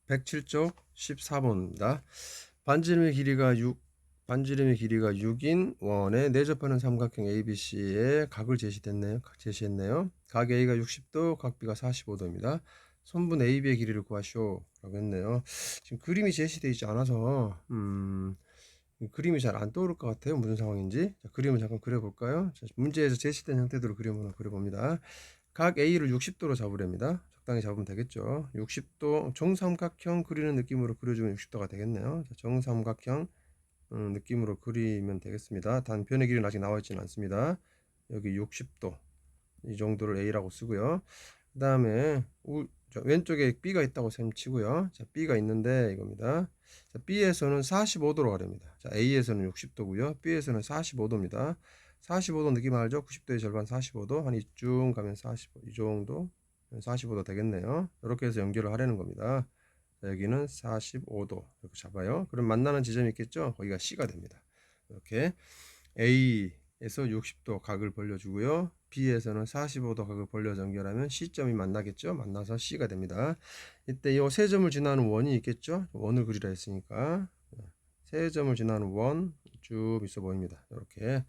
107쪽 14번입니다. 반지름의 길이가 6인 원에 내접하는 삼각형 ABC의 각을 제시했네요. 각 A가 60도, 각 B가 45도입니다. 선분 AB의 길이를 구하시오 라고 했네요. 지금 그림이 제시되어 있지 않아서 그림이 잘 안 떠오를 것 같아요. 무슨 상황인지. 자, 그림을 잠깐 그려볼까요? 자, 문제에서 제시된 형태대로 그림을 한번 그려봅니다. 각 A를 60도로 잡으랍니다. 적당히 잡으면 되겠죠. 60도 정삼각형 그리는 느낌으로 그려주면 60도가 되겠네요. 자, 정삼각형 느낌으로 그리면 되겠습니다. 단 변의 길이는 아직 나와 있지는 않습니다. 여기 60도 이 정도를 A라고 쓰고요. 그 다음에 왼쪽에 B가 있다고 셈치고요. 자, B가 있는데 이겁니다. 자, B에서는 45도로 가렵니다. 자, A에서는 60도고요. B에서는 45도입니다. 45도 느낌 알죠? 90도의 절반 45도 한 이쯤 가면 45, 이 정도 45도 되겠네요. 이렇게 해서 연결을 하려는 겁니다. 자, 여기는 45도 이렇게 잡아요. 그럼 만나는 지점이 있겠죠? 거기가 C가 됩니다. 이렇게 A에서 60도 각을 벌려주고요. B에서는 45도 각을 벌려 연결하면 C점이 만나겠죠? 만나서 C가 됩니다. 이때 이 세 점을 지나는 원이 있겠죠? 원을 그리라 했으니까 세 점을 지나는 원 쭉 있어 보입니다. 이렇게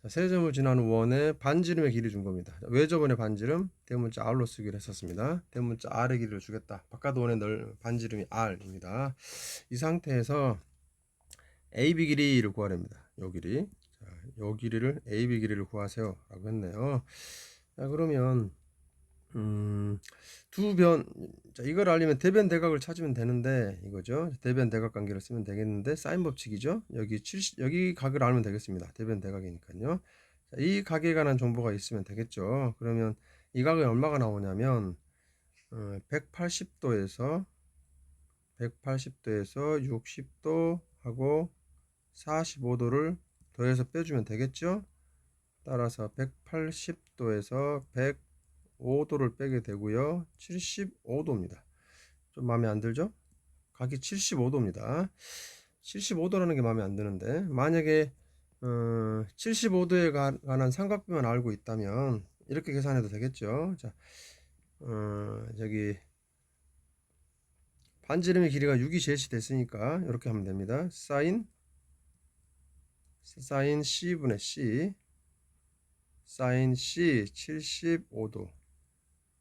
세 점을 지나는 원에 반지름의 길이 준 겁니다. 왜 저번에 반지름? 대문자 R로 쓰기로 했었습니다. 대문자 R의 길이를 주겠다. 바깥 원의 반지름이 R입니다. 이 상태에서 AB 길이를 구하랍니다. 요 길이. 자, 요 길이를 AB 길이를 구하세요 라고 했네요. 자, 그러면 자, 이걸 알리면 대변 대각을 찾으면 되는데 이거죠. 대변 대각 관계를 쓰면 되겠는데 사인 법칙이죠. 여기 각을 알면 되겠습니다. 대변 대각이니까요. 자, 이 각에 관한 정보가 있으면 되겠죠. 그러면 이 각이 얼마가 나오냐면 180도에서 60도 하고 45도를 더해서 빼주면 되겠죠. 따라서 180도에서 105도를 빼게 되고요. 75도입니다. 좀 마음에 안 들죠? 각이 75도입니다. 75도라는 게 마음에 안 드는데 만약에 75도에 관한 삼각비만 알고 있다면 이렇게 계산해도 되겠죠. 자, 저기 반지름의 길이가 6이 제시됐으니까 이렇게 하면 됩니다. 사인 C분의 C 사인 C 75도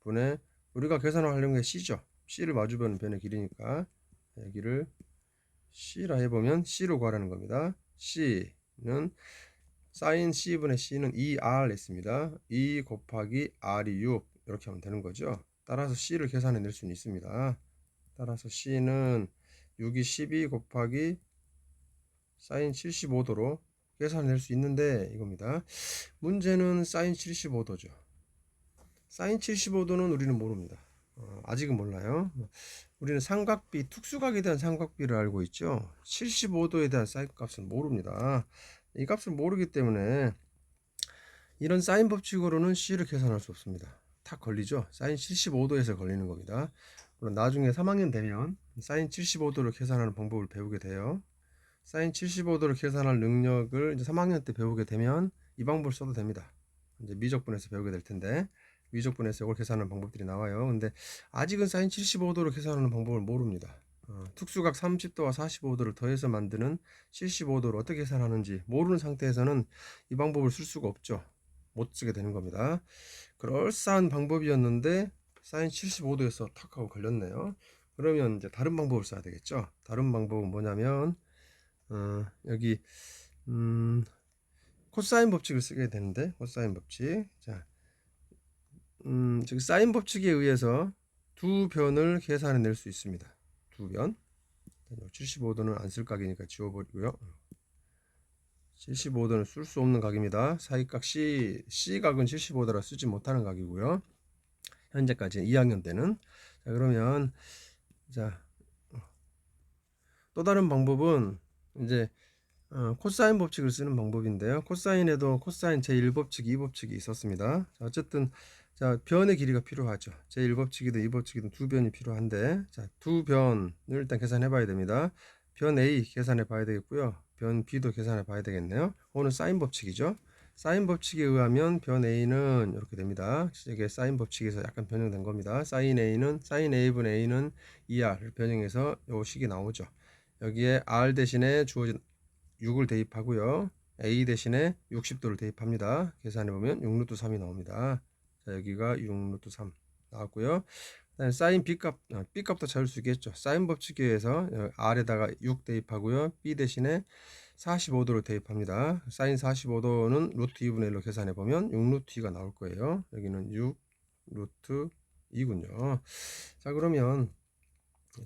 분의 우리가 계산을 하려는 게 C죠. C를 마주보는 변의 길이니까 여기를 C라 해보면 C로 구하라는 겁니다. C는 사인 C분의 C는 2R 했습니다. 2 곱하기 R이 6 이렇게 하면 되는 거죠. 따라서 C를 계산해 낼 수는 있습니다. 따라서 C는 6이 12 곱하기 사인 75도로 계산해낼 수 있는데 이겁니다. 문제는 사인 75도죠. 사인 75도는 우리는 모릅니다. 아직은 몰라요. 우리는 삼각비, 특수각에 대한 삼각비를 알고 있죠. 75도에 대한 사인 값은 모릅니다. 이 값을 모르기 때문에 이런 사인 법칙으로는 C를 계산할 수 없습니다. 탁 걸리죠. 사인 75도에서 걸리는 겁니다. 물론 나중에 3학년 되면 사인 75도를 계산하는 방법을 배우게 돼요. 사인 75도를 계산할 능력을 이제 3학년 때 배우게 되면 이 방법을 써도 됩니다. 이제 미적분에서 배우게 될 텐데 미적분에서 이걸 계산하는 방법들이 나와요. 근데 아직은 사인 75도를 계산하는 방법을 모릅니다. 특수각 30도와 45도를 더해서 만드는 75도를 어떻게 계산하는지 모르는 상태에서는 이 방법을 쓸 수가 없죠. 못 쓰게 되는 겁니다. 그럴싸한 방법이었는데 사인 75도에서 탁 하고 걸렸네요. 그러면 이제 다른 방법을 써야 되겠죠. 다른 방법은 뭐냐면 여기 코사인 법칙을 쓰게 되는데 코사인 법칙. 자, 즉 사인 법칙에 의해서 두 변을 계산해 낼 수 있습니다. 두 변. 75도는 안 쓸 각이니까 지워버리고요. 75도는 쓸 수 없는 각입니다. 사이각 C각은 75도라 쓰지 못하는 각이고요. 현재까지 2학년 때는. 자, 그러면 또 다른 방법은 이제 코사인 법칙을 쓰는 방법인데요. 코사인에도 코사인 제1법칙, 2법칙이 있었습니다. 자, 어쨌든 자, 변의 길이가 필요하죠. 제1법칙이든 2법칙이든 두 변이 필요한데 자, 두 변을 일단 계산해 봐야 됩니다. 변 A 계산해 봐야 되겠고요. 변 B도 계산해 봐야 되겠네요. 오늘 사인 법칙이죠. 사인 법칙에 의하면 변 a는 이렇게 됩니다. 이게 사인 법칙에서 약간 변형된 겁니다. 사인 a분의 a는 2r을 변형해서 요 식이 나오죠. 여기에 r 대신에 주어진 6을 대입하고요. a 대신에 60도를 대입합니다. 계산해 보면 6루트 3이 나옵니다. 자, 여기가 6루트 3 나왔고요. 사인 b값도 찾을 수 있겠죠. 사인 법칙에 의해서 r에다가 6 대입하고요. b 대신에 45도를 대입합니다. 사인 45도는 루트 2분의 1로 계산해 보면 6루트 2가 나올 거예요. 여기는 6 루트 2군요. 자, 그러면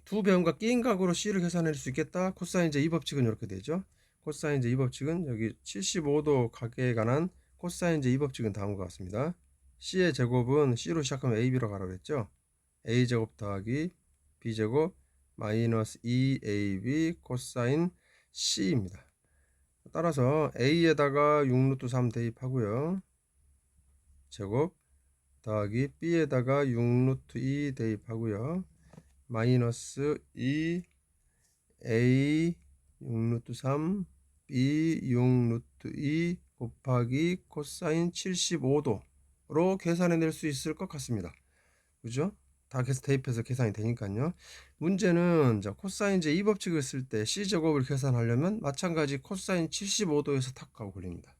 두 배음과 끼인 각으로 c를 계산할 수 있겠다. 코사인 제2 법칙은 이렇게 되죠. 코사인 제2 법칙은 여기 75도 각에 관한 코사인 제2 법칙은 다음과 같습니다. c의 제곱은 c로 시작하면 ab로 가라고 그랬죠. a제곱 더하기 b제곱 마이너스 2ab 코사인 c입니다. 따라서 a에다가 6루트 3 대입하고요. 제곱 더하기 b에다가 6루트 2 대입하고요. 마이너스 2 a 6루트 3 b 6루트 2 곱하기 코사인 75도로 계산해낼 수 있을 것 같습니다. 그죠? 다 계속 대입해서 계산이 되니까요. 문제는 코사인 제2 법칙을 쓸 때 c제곱을 계산하려면 마찬가지 코사인 75도에서 탁 하고 걸립니다.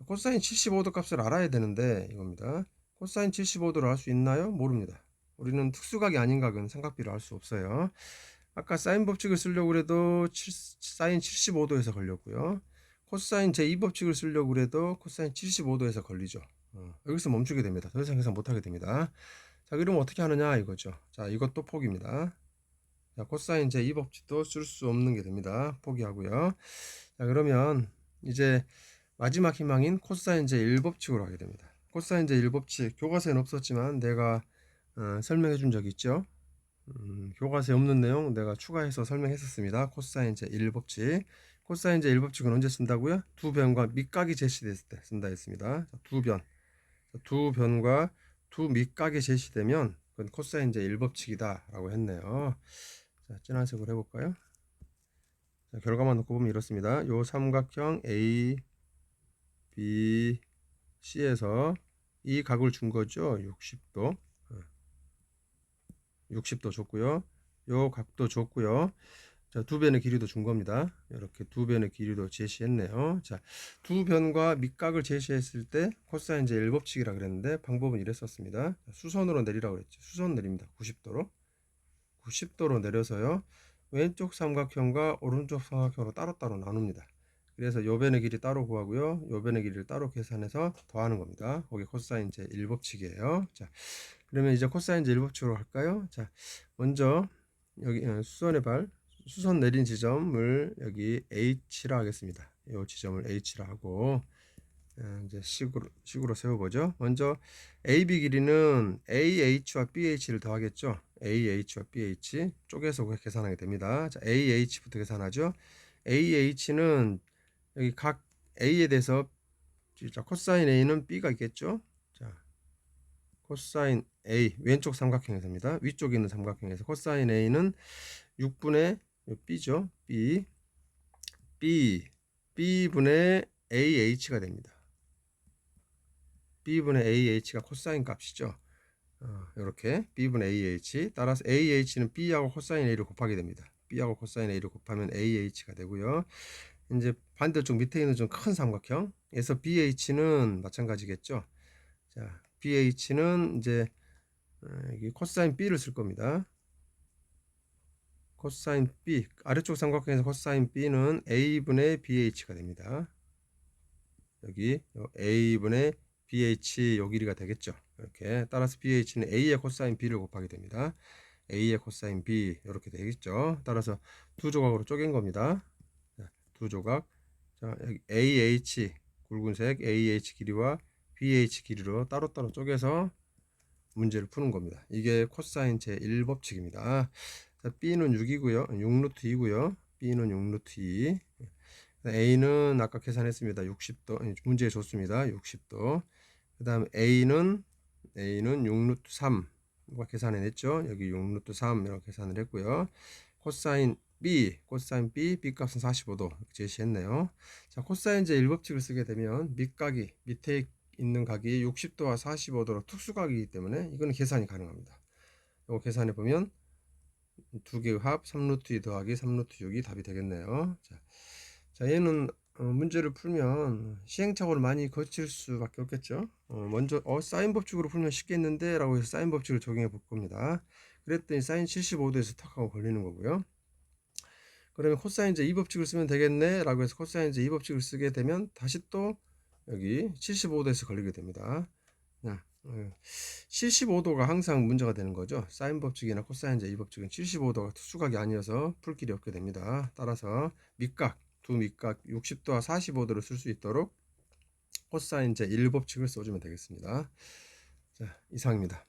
코사인 75도 값을 알아야 되는데 이겁니다. 코사인 75도를 알 수 있나요? 모릅니다. 우리는 특수각이 아닌 각은 삼각비를 알 수 없어요. 아까 사인 법칙을 쓰려고 해도 사인 75도에서 걸렸고요. 코사인 제2 법칙을 쓰려고 해도 코사인 75도에서 걸리죠. 여기서 멈추게 됩니다. 더 이상 계산 못하게 됩니다. 자, 그러면 어떻게 하느냐 이거죠. 자, 이것도 포기입니다. 자, 코사인 제2 법칙도 쓸 수 없는 게 됩니다. 포기하고요. 자, 그러면 이제 마지막 희망인 코사인 제1 법칙으로 하게 됩니다. 코사인 제1 법칙 교과서에는 없었지만 내가 설명해 준 적이 있죠. 교과서에 없는 내용 내가 추가해서 설명했었습니다. 코사인 제1 법칙. 코사인 제1 법칙은 언제 쓴다고요? 두 변과 밑각이 제시됐을 때 쓴다 했습니다. 두 변과 두 밑각이 제시되면 그건 코사인 제1 법칙이다 라고 했네요. 자, 진한색으로 해볼까요? 자, 결과만 놓고 보면 이렇습니다. 요 삼각형 A, B, C에서 이 각을 준 거죠. 60도. 60도 줬고요. 요 각도 줬고요. 자, 두 변의 길이도 준 겁니다. 이렇게 두 변의 길이도 제시했네요. 자, 두 변과 밑각을 제시했을 때 코사인 제1 법칙이라 그랬는데 방법은 이랬었습니다. 수선으로 내리라고 그랬죠. 수선 내립니다. 90도로. 90도로 내려서요. 왼쪽 삼각형과 오른쪽 삼각형으로 따로따로 나눕니다. 그래서 요 변의 길이 따로 구하고요. 요 변의 길이를 따로 계산해서 더하는 겁니다. 거기 코사인 제1 법칙이에요. 자, 그러면 이제 코사인 제1 법칙으로 갈까요? 자, 먼저 여기 수선 내린 지점을 여기 H라 하겠습니다. 이 지점을 H라 하고 이제 식으로 세워보죠. 먼저 AB 길이는 AH와 BH를 더하겠죠. AH와 BH 쪼개서 계산하게 됩니다. 자, AH부터 계산하죠. AH는 여기 각 A에 대해서 코사인 A는 B가 있겠죠. 자, 코사인 A 왼쪽 삼각형에서입니다. 위쪽에 있는 삼각형에서 코사인 A는 6분의 B죠. B분의 AH가 됩니다. B분의 AH가 코사인 값이죠. 이렇게 B분의 AH 따라서 AH는 B하고 코사인 A를 곱하게 됩니다. B하고 코사인 A를 곱하면 AH가 되고요. 이제 반대쪽 밑에 있는 좀 큰 삼각형에서 BH는 마찬가지겠죠. 자, BH는 이제 여기 코사인 B를 쓸 겁니다. 코사인 B 아래쪽 삼각형에서 코사인 B는 A분의 BH가 됩니다. 여기 A분의 BH 요 길이가 되겠죠. 이렇게 따라서 BH는 A의 코사인 B를 곱하게 됩니다. A의 코사인 B 이렇게 되겠죠. 따라서 두 조각으로 쪼갠 겁니다. 자, 두 조각. 자, 여기 AH 굵은색 AH 길이와 BH 길이로 따로따로 쪼개서 문제를 푸는 겁니다. 이게 코사인 제1 법칙입니다. 자, B는 6이고요. 6루트 2고요. B는 6루트 2. A는 아까 계산했습니다. 60도. 문제에 줬습니다. 60도. 그 다음 A는 6루트 3. 계산해냈죠. 여기 6루트 3 이렇게 계산을 했고요. 코사인 B, 코사인 B, B 값은 45도 이렇게 제시했네요. 자, 코사인 제 1법칙을 쓰게 되면 밑각이 밑에 있는 각이 60도와 45도로 특수각이기 때문에 이거는 계산이 가능합니다. 이거 계산해 보면 두 개의 합 3루트 2 더하기 3루트 6이 답이 되겠네요. 자, 얘는 문제를 풀면 시행착오를 많이 거칠 수밖에 없겠죠. 먼저 사인 법칙으로 풀면 쉽겠는데 라고 해서 사인 법칙을 적용해 볼 겁니다. 그랬더니 사인 75도에서 탁 하고 걸리는 거고요. 그러면 코사인 제 2법칙을 쓰면 되겠네 라고 해서 코사인 제 2법칙을 쓰게 되면 다시 또 여기 75도에서 걸리게 됩니다. 75도가 항상 문제가 되는 거죠. 사인 법칙이나 코사인 제 2법칙은 75도가 특수각이 아니어서 풀 길이 없게 됩니다. 따라서 밑각, 두 밑각 60도와 45도를 쓸 수 있도록 코사인 제 1법칙을 써주면 되겠습니다. 자, 이상입니다.